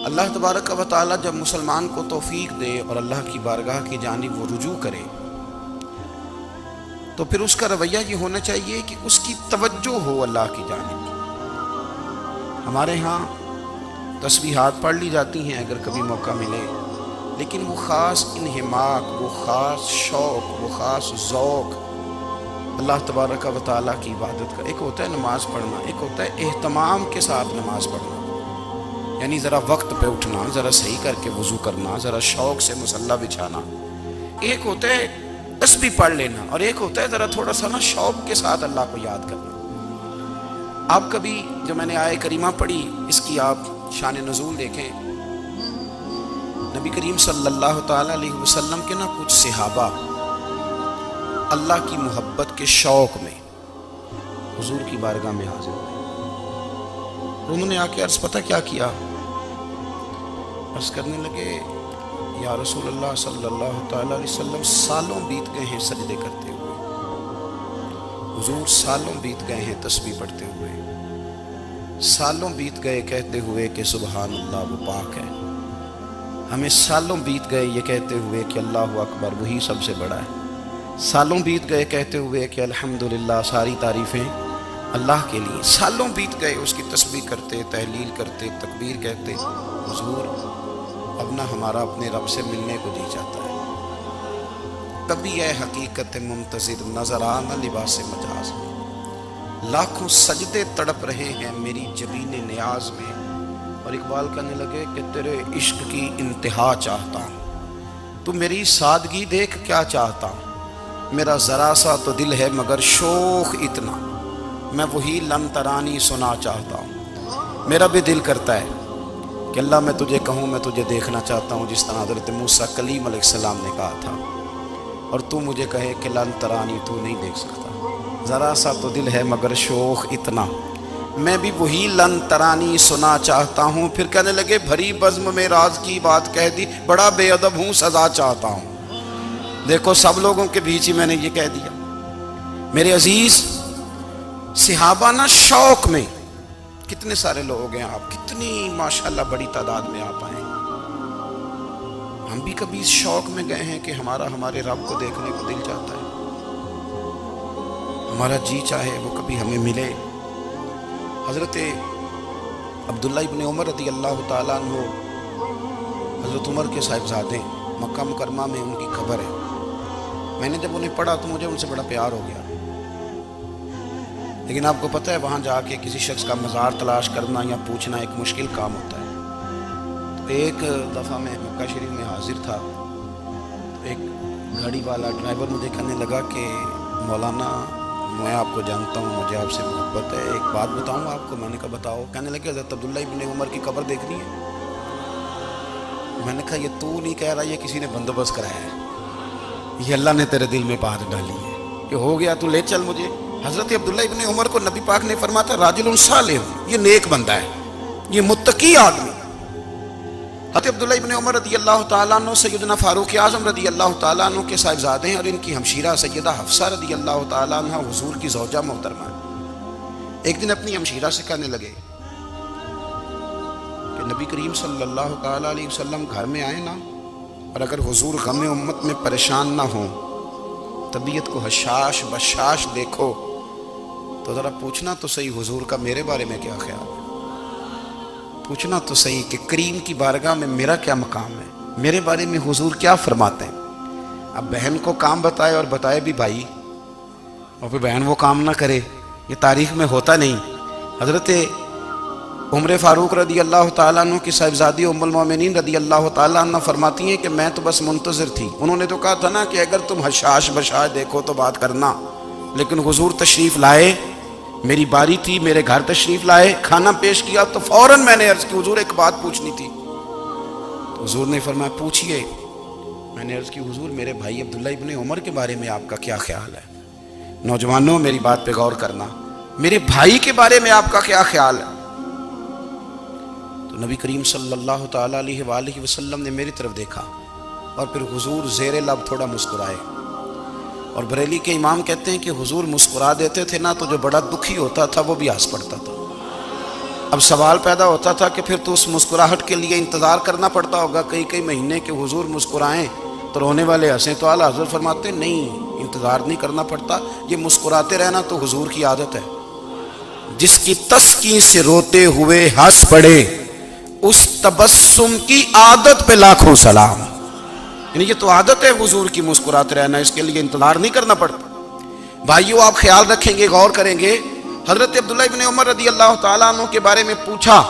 اللہ تبارک و تعالی جب مسلمان کو توفیق دے اور اللہ کی بارگاہ کی جانب وہ رجوع کرے تو پھر اس کا رویہ یہ ہونا چاہیے کہ اس کی توجہ ہو اللہ کی جانب۔ ہمارے ہاں تسبیحات پڑھ لی جاتی ہیں اگر کبھی موقع ملے، لیکن وہ خاص انہماک، وہ خاص شوق، وہ خاص ذوق اللہ تبارک و تعالیٰ کی عبادت کا، ایک ہوتا ہے نماز پڑھنا، ایک ہوتا ہے اہتمام کے ساتھ نماز پڑھنا، یعنی ذرا وقت پہ اٹھنا، ذرا صحیح کر کے وضو کرنا، ذرا شوق سے مصلی بچھانا۔ ایک ہوتا ہے تسبیح پڑھ لینا، اور ایک ہوتا ہے ذرا تھوڑا سا نا شوق کے ساتھ اللہ کو یاد کرنا۔ آپ کبھی جو میں نے آیہ کریمہ پڑھی اس کی آپ شان نزول دیکھیں، نبی کریم صلی اللہ تعالیٰ علیہ وسلم کے نا کچھ صحابہ اللہ کی محبت کے شوق میں حضور کی بارگاہ میں حاضر ہوئے۔ انہوں نے آ کے عرض پتہ کیا کیا؟ عرض کرنے لگے یا رسول اللہ صلی اللہ تعالیٰ علیہ وسلم سالوں بیت گئے ہیں سجدے کرتے ہوئے، حضور سالوں بیت گئے ہیں تسبیح پڑھتے ہوئے، سالوں بیت گئے کہتے ہوئے کہ سبحان اللہ وہ پاک ہے، ہمیں سالوں بیت گئے یہ کہتے ہوئے کہ اللہ اکبر وہی سب سے بڑا ہے، سالوں بیت گئے کہتے ہوئے کہ الحمدللہ ساری تعریفیں اللہ کے لیے، سالوں بیت گئے اس کی تسبیح کرتے، تحلیل کرتے، تکبیر کہتے۔ حضور اب نہ ہمارا اپنے رب سے ملنے کو جی چاہتا ہے، تبھی اے حقیقت منتظر نظر آنا لباس مجاز میں، لاکھوں سجدے تڑپ رہے ہیں میری جبین نیاز میں، اور اقبال کہنے لگے کہ تیرے عشق کی انتہا چاہتا ہوں، تو میری سادگی دیکھ کیا چاہتا ہوں، میرا ذرا سا تو دل ہے مگر شوق اتنا، میں وہی لن ترانی سنا چاہتا ہوں۔ میرا بھی دل کرتا ہے کہ اللہ میں تجھے کہوں میں تجھے دیکھنا چاہتا ہوں، جس طرح حضرت موسیٰ کلیم علیہ السلام نے کہا تھا، اور تو مجھے کہے کہ لن ترانی تو نہیں دیکھ سکتا، ذرا سا تو دل ہے مگر شوق اتنا، میں بھی وہی لن ترانی سنا چاہتا ہوں۔ پھر کہنے لگے بھری بزم میں راز کی بات کہہ دی، بڑا بے ادب ہوں سزا چاہتا ہوں۔ دیکھو سب لوگوں کے بیچ ہی میں نے یہ کہہ دیا۔ میرے عزیز صحابہ نا شوق میں، کتنے سارے لوگ ہیں آپ، کتنی ماشاءاللہ بڑی تعداد میں آپ آئے، ہم بھی کبھی اس شوق میں گئے ہیں کہ ہمارے رب کو دیکھنے کو دل چاہتا ہے، ہمارا جی چاہے وہ کبھی ہمیں ملے۔ حضرت عبداللہ ابن عمر رضی اللہ تعالیٰ عنہ، حضرت عمر کے صاحبزادے، مکہ مکرمہ میں ان کی قبر ہے۔ میں نے جب انہیں پڑھا تو مجھے ان سے بڑا پیار ہو گیا، لیکن آپ کو پتہ ہے وہاں جا کے کسی شخص کا مزار تلاش کرنا یا پوچھنا ایک مشکل کام ہوتا ہے۔ تو ایک دفعہ میں مکہ شریف میں حاضر تھا، تو ایک گاڑی والا ڈرائیور مجھے کہنے لگا کہ مولانا میں آپ کو جانتا ہوں، مجھے آپ سے محبت ہے، ایک بات بتاؤں آپ کو؟ میں نے کہا بتاؤ۔ کہنے لگے حضرت عبداللہ ابن عمر کی قبر دیکھنی ہے؟ میں نے کہا یہ تو نہیں کہہ رہا، یہ کسی نے بندوبست کرایا ہے، یہ اللہ نے تیرے دل میں بات ڈالی ہے، کہ ہو گیا تو لے چل مجھے۔ حضرت عبداللہ ابن عمر کو نبی پاک نے فرمایا تھا راجل صالح، یہ نیک بندہ ہے، یہ متقی آدمی۔ حضرت عبداللہ ابن عمر رضی اللہ تعالیٰ عنہ سیدنا فاروق اعظم رضی اللہ تعالیٰ عنہ کے صاحبزادے ہیں، اور ان کی ہمشیرہ سیدہ حفصہ رضی اللہ تعالیٰ عنہ حضور کی زوجہ محترمہ ہے۔ ایک دن اپنی ہمشیرہ سے کہنے لگے کہ نبی کریم صلی اللہ تعالیٰ علیہ وسلم گھر میں آئے نا، اور اگر حضور غم امت میں پریشان نہ ہوں، طبیعت کو حشاش بشاش دیکھو، تو ذرا پوچھنا تو صحیح حضور کا میرے بارے میں کیا خیال ہے، پوچھنا تو صحیح کہ کریم کی بارگاہ میں میرا کیا مقام ہے، میرے بارے میں حضور کیا فرماتے ہیں۔ اب بہن کو کام بتائے، اور بتائے بھی بھائی، اور پھر بہن وہ کام نہ کرے، یہ تاریخ میں ہوتا نہیں۔ حضرت عمر فاروق رضی اللہ تعالیٰ عنہ کی صاحبزادی ام المومنین رضی اللہ تعالیٰ عنہ فرماتی ہیں کہ میں تو بس منتظر تھی، انہوں نے تو کہا تھا نا کہ اگر تم حشاش بشاش دیکھو تو بات کرنا، لیکن حضور تشریف لائے، میری باری تھی، میرے گھر تشریف لائے، کھانا پیش کیا تو فوراً میں نے عرض کی حضور ایک بات پوچھنی تھی، تو حضور نے فرمایا پوچھئے۔ میں نے عرض کی حضور میرے بھائی عبداللہ ابن عمر کے بارے میں آپ کا کیا خیال ہے؟ نوجوانوں میری بات پہ غور کرنا، میرے بھائی کے بارے میں آپ کا کیا خیال ہے؟ تو نبی کریم صلی اللہ تعالیٰ علیہ وآلہ وسلم نے میری طرف دیکھا، اور پھر حضور زیر لب تھوڑا مسکرائے، اور بریلی کے امام کہتے ہیں کہ حضور مسکرا دیتے تھے نا تو جو بڑا دکھی ہوتا تھا وہ بھی ہنس پڑتا تھا۔ اب سوال پیدا ہوتا تھا کہ پھر تو اس مسکراہٹ کے لیے انتظار کرنا پڑتا ہوگا کئی کئی مہینے کہ حضور مسکرائیں تو رونے والے ہنسیں، تو اعلیٰ حضرت فرماتے نہیں، انتظار نہیں کرنا پڑتا، یہ مسکراتے رہنا تو حضور کی عادت ہے۔ جس کی تسکین سے روتے ہوئے ہنس پڑے اس تبسم کی عادت پہ لاکھوں سلام۔ یعنی یہ تو عادت ہے حضور کی مسکراتے رہنا، اس کے لیے انتظار نہیں کرنا پڑتا۔ بھائیو آپ خیال رکھیں گے، غور کریں گے، حضرت عبداللہ ابن عمر رضی اللہ تعالیٰ عنہ کے بارے میں پوچھا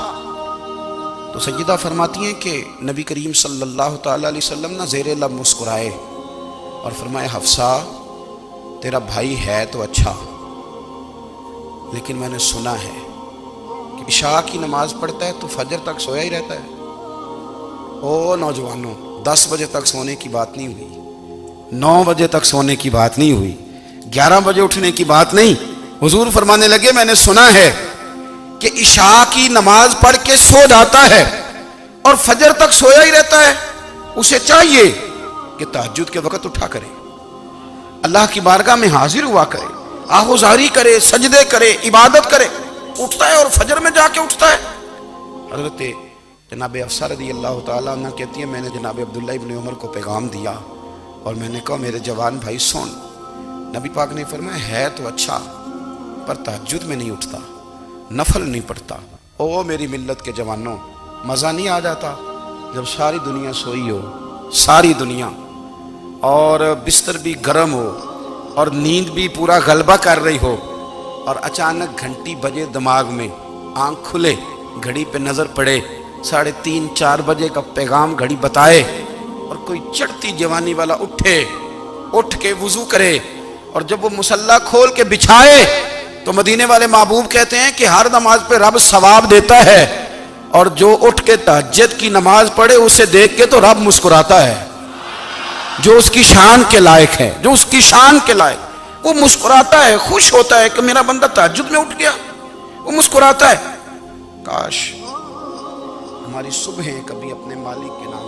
تو سیدہ فرماتی ہیں کہ نبی کریم صلی اللہ تعالیٰ علیہ وسلم نہ زیر لب مسکرائے اور فرمائے حفصہ تیرا بھائی ہے تو اچھا، لیکن میں نے سنا ہے کہ عشاء کی نماز پڑھتا ہے تو فجر تک سویا ہی رہتا ہے۔ او نوجوانوں، 10 بجے تک سونے کی بات نہیں ہوئی، 9 بجے تک سونے کی بات نہیں ہوئی، 11 بجے اٹھنے کی بات نہیں۔ حضور فرمانے لگے میں نے سنا ہے کہ عشاء کی نماز پڑھ کے سو جاتا ہے اور فجر تک سویا ہی رہتا ہے، اسے چاہیے کہ تہجد کے وقت اٹھا کرے، اللہ کی بارگاہ میں حاضر ہوا کرے، آہوزاری کرے، سجدے کرے، عبادت کرے، اٹھتا ہے اور فجر میں جا کے اٹھتا ہے۔ حضرت جناب حفصہ رضی اللہ تعالیٰ عنہ کہتی ہیں میں نے جناب عبداللہ ابن عمر کو پیغام دیا اور میں نے کہا میرے جوان بھائی سن، نبی پاک نے فرمایا ہے تو اچھا پر تہجد میں نہیں اٹھتا، نفل نہیں پڑھتا۔ او میری ملت کے جوانوں، مزہ نہیں آ جاتا جب ساری دنیا سوئی ہو، ساری دنیا، اور بستر بھی گرم ہو اور نیند بھی پورا غلبہ کر رہی ہو، اور اچانک گھنٹی بجے دماغ میں، آنکھ کھلے، گھڑی پہ نظر پڑے، 3:30 4 بجے کا پیغام گھڑی بتائے، اور کوئی چڑھتی جوانی والا اٹھ کے وضو کرے، اور جب وہ مصلی کھول کے بچھائے تو مدینے والے محبوب کہتے ہیں کہ ہر نماز پہ رب ثواب دیتا ہے، اور جو اٹھ کے تہجد کی نماز پڑھے اسے دیکھ کے تو رب مسکراتا ہے، جو اس کی شان کے لائق ہے، جو اس کی شان کے لائق، وہ مسکراتا ہے، خوش ہوتا ہے کہ میرا بندہ تہجد میں اٹھ گیا، وہ مسکراتا ہے۔ کاش ہماری صبحیں کبھی اپنے مالک کے نام